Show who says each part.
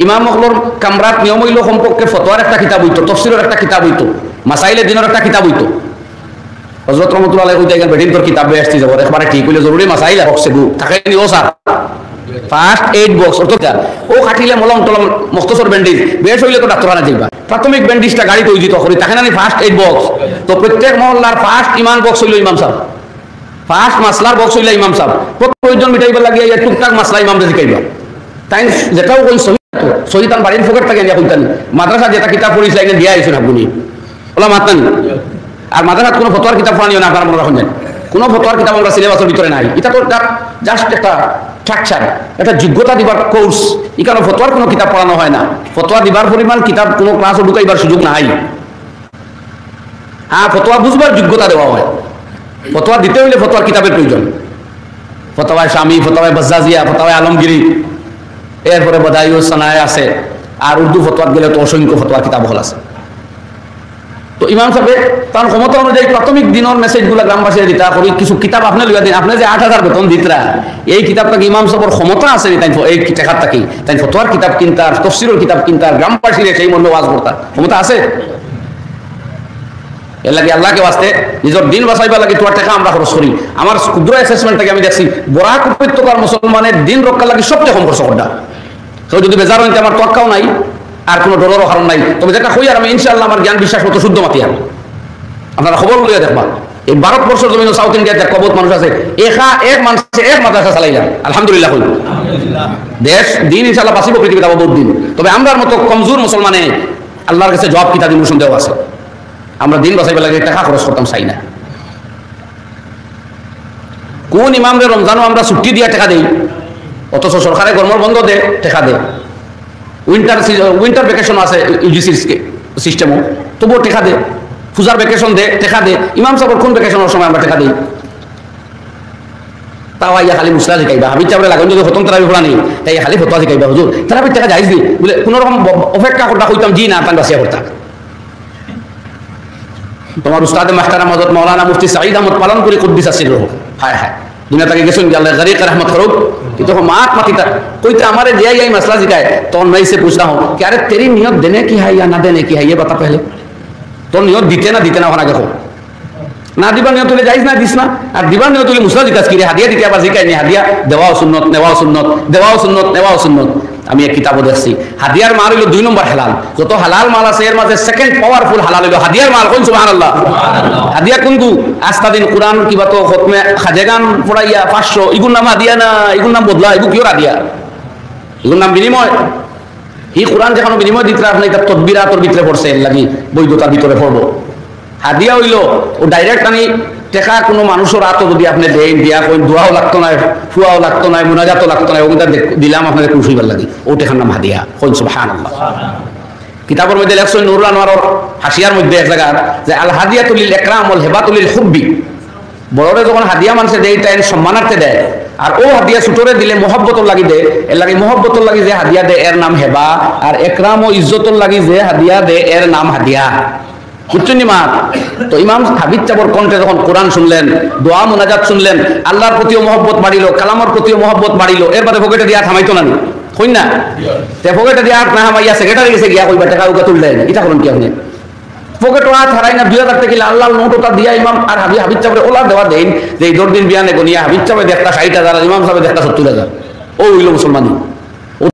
Speaker 1: ইমাম মখলর কামরাত নিয়ম হইল সম্পর্কে ফতোয়ার একটা কিতাব হইতো, তফসিরের একটা কিতাব হইতো, মাসাইলে দিনের একটা কিতাব হইতো। হযরত রহমাতুল্লাহ আলাইহি কইতে গেল বেদিন তোর কিতাব বেশ যাব একবারে ঠিক হইলে জরুরি মাসাইল হকছে গু থাকে নি ও স্যার ফার্স্ট এইড বক্স অর্থাৎ ও কাটিলে মলম টলম মখতসর ব্যান্ডেজ বেশ হইলে তো ডাক্তারখানা যাইবা, প্রাথমিক ব্যান্ডেজটা গাড়িতে ওই দিত করি তাকে না ফার্স্ট এইড বক্স। তো প্রত্যেক মহল্লার ফার্স্ট ইমান বক্স হইল ইমাম সাহেব, ফার্স্ট মাসলার বক্স হইল ইমাম সাহেব। প্রয়োজন মিটাইবার লাগিয়ে টুকটাক মাসলা ইমামদের শিখাইবা। তাই যেটাও কই সহিতান বাড়ির ফোকেট থাকে নিয়ে কইতানি মাদ্রাসা যেটা কিতাব পড়িস লাইনে দিয়া আইছেন আপনি ওলা মাতানি। আর মাদ্রাসাত কোনো ফতোয়ার কিতাব পড়ানিও না, আপনারা মনে রাখুন জানেন কোনো ফতোয়ার কিতাব আমরা সিলেবাসের ভিতরে নাই। এটা তো জাস্ট একটা স্ট্রাকচার, একটা যোগ্যতা দিবার কোর্স। এখানে ফতোয়ার কোনো কিতাব পড়ানো হয় না। ফতোয়া দিবার পরিমাণ কিতাব কোনো ক্লাসও ঢুকাইবার সুযোগ নাই। হ্যাঁ, ফতোয়া বুঝবার যোগ্যতা দেওয়া হয়। ফতোয়া দিতে হইলে ফতোয়ার কিতাবের প্রয়োজন। ফতোয়ায় শামী, ফতোয়ায় বাজ্জাজিয়া, ফতোয়ায় আলমগিরি, এরপরে বদাইউ সানায় আছে। আর উর্দু ফতোয়াত গেলে তো অসংখ্য ফতোয়ার কিতাব হল আছে। তো ইমাম সাহেব তার ক্ষমতা অনুযায়ী প্রাথমিক দিনের মেসেজগুলো গ্রামবাসীরা দিতা করি কিছু কিতাব আপনি লইয়া দিন। আপনি যে 8,000 বেতন দিতরা এই কিতাবটাকে ইমাম সাহেবের ক্ষমতা আছে তাই এই টাকার থাকি তাই ফতোয়ার কিতাব কিনতার, তফসিরের কিতাব কিনতার, গ্রামবাসীরা সেই মর্মে ওয়াজ করতার ক্ষমতা আছে? এর লাগে আল্লাহকে বাঁচতে নিজের দিন বাঁচাইবার লাগে তোমার টাকা আমরা খরচ করি। আমার ক্ষুদ্র অ্যাসেসমেন্ট থেকে আমি দেখছি বরাক উপত্যকার মুসলমানের দিন রক্ষার লাগে সবচেয়ে কম খরচ করটা। কেউ যদি বেজার হইতে আমার তোয়াক্কাও নাই আর কোনো ডরেরও কারণ নাই। তবে যেটা কই আর আমি ইনশাআল্লাহ আমার জ্ঞান বিশ্বাস মতো শুদ্ধ মাতিয়ার আপনারা খবর লইয়া দেখবা। এই ভারতবর্ষের জমিন সাউথ ইন্ডিয়াতে কবত মানুষ আছে এক মানুষে এক মাদ্রাসা চালাইলাম আলহামদুলিল্লাহ কই দেশ দিন ইনশাআল্লাহ বাঁচিব পৃথিবীতে বহুত দিন। তবে আমরার মতো কমজোর মুসলমানে আল্লাহর কাছে জবাব কিতা দিন সন্দেহ আছে। আমরা দিন বাঁচাইবার লাগে টাকা খরচ করতাম চাই না। কোন ইমামরে রমজানও আমরা ছুটি দিয়া টাকা দেই, অথচ সরকারে গরমের বন্ধ দে টাকা দে। উইন্টার ভ্যাকেশন আছে ইউজিসির সিস্টেমও, তবুও টাকা দে। পূজার ভ্যাকেশন দে টাকা দে। ইমাম সাহেবের কোন ভ্যাকেশনের সময় আমরা টাকা দিই? তাও আইয়া খালি মুসলা শিখাইবা হাবিজ চাপড়ে লাগুন যদি হতম তারাবি ফোলা নেই তাই খালি ফতোয়া শিখাইবা হুজুর তারাবির টাকা যাইজ দি বলে কোনো রকম অপেক্ষা করতা কইতাম জি না তান বাসিয়া করতা। তোমার উস্তাদ মাস্টার মদত মৌলানা মুফতি সাঈদ আহমদ পালন করে কুদ্দিস আসিল রহ হায় হায় দুনিয়া তাকে গেছেন আল্লাহ গরিক রহমত করুক। কিন্তু মাত মাতিতা কইতে हमारे जे यही मसला सिखाए तो मैं इससे पूछता हूं कि अरे तेरी नियत देने की है या ना देने की है ये बता पहले। तो नियत दीते ना होना देखो ना दिबा नियत হলে যাইজ না দিস না। আর দিবা নিয়ত হলে মুসলা জিজ্ঞাসা করি হাদিয়া দিতে আবার জিজ্ঞাসা নি হাদিয়া দেওয়াও সুন্নত নেওয়াও সুন্নত দেওয়াও সুন্নত নেওয়াও সুন্নত। আমি এক কিতাবও দেখছি হাদিয়ার মাল হইল 2 নম্বর হালাল। যত হালাল মাল আছে এর মাঝে সেকেন্ড পাওয়ারফুল হালাল হইল হাদিয়ার মাল। কোন সুবহানাল্লাহ হাদিয়া কোনগু আস্তা দিন কুরআন কিবা তো খতমে খাজেগান পড়াইয়া 500 ইগুর নাম হাদিয়া না, ইগুর নাম বদলা, ইগু কিও হাদিয়া, ইগুর নাম বিনিময়। এই কুরআন যখন বিনিময় দিতে আপনি এটা তদবিরাতর ভিতরে পড়ছে এর লাগি বৈধতার ভিতরে পড়বো। হাদিয়া হইল ও ডাইরেক্ট আমি টেকা কোনো মানুষের হাত যদি আপনি দেন দিয়া কই দোয়াও লাগতো না, ফুয়াও লাগতো না, মুনাজাতও লাগতো না, ওগুলা দিলাম আপনাদের খুশিবার লাগি ও টেকার নাম হাদিয়া। কই সুবহানাল্লাহ। কিতাবের মধ্যে লেখছেন নুরুল আনোয়ারের হাসিয়ার মধ্যে এক জায়গা যে আল হাদিয়াতুল লিল ইকরাম ওয়াল হিবাতুল লিল হুব্বি। বড়রে যখন হাদিয়া মানুষে দেয় তাই সম্মানার্থে দেয়, আর ও হাদিয়া ছোটরে দিলে মহব্বতর লাগি দেয়। এর লাগি মহব্বতর লাগি যে হাদিয়া দেয় এর নাম হেবা, আর একরাম ও ইজ্জতর লাগি যে হাদিয়া দেয় এর নাম হাদিয়া। বুঝছেন মা? তো ইমাম হাবিব চাবর কণ্ঠে যখন কোরআন শুনলেন, দোয়া মুনাজাত শুনলেন, আল্লাহর প্রতিও মহব্বত বাড়িল, কালামের প্রতিও মহব্বত বাড়িল। এর বাদে পকেটে দিয়া থামাইতো না কই না তে পকেটে দিয়া না হামাইয়া সেক্রেটারি গেছে গিয়া কইবা টাকা উগা তুললেন এটা করুন কি আপনি পকেট হাত হারাই না 2000 টাকা আল্লাহ নোটটা দিয়া ইমাম আর হাবিব চাবরে ওলা দেওয়া দেন যে এই 10 দিন বিয়ানে গনিয়া হাবিব চাবরে দেখতা 60,000 ইমাম সাহেব দেখতা 70,000। ও হইল মুসলমানি।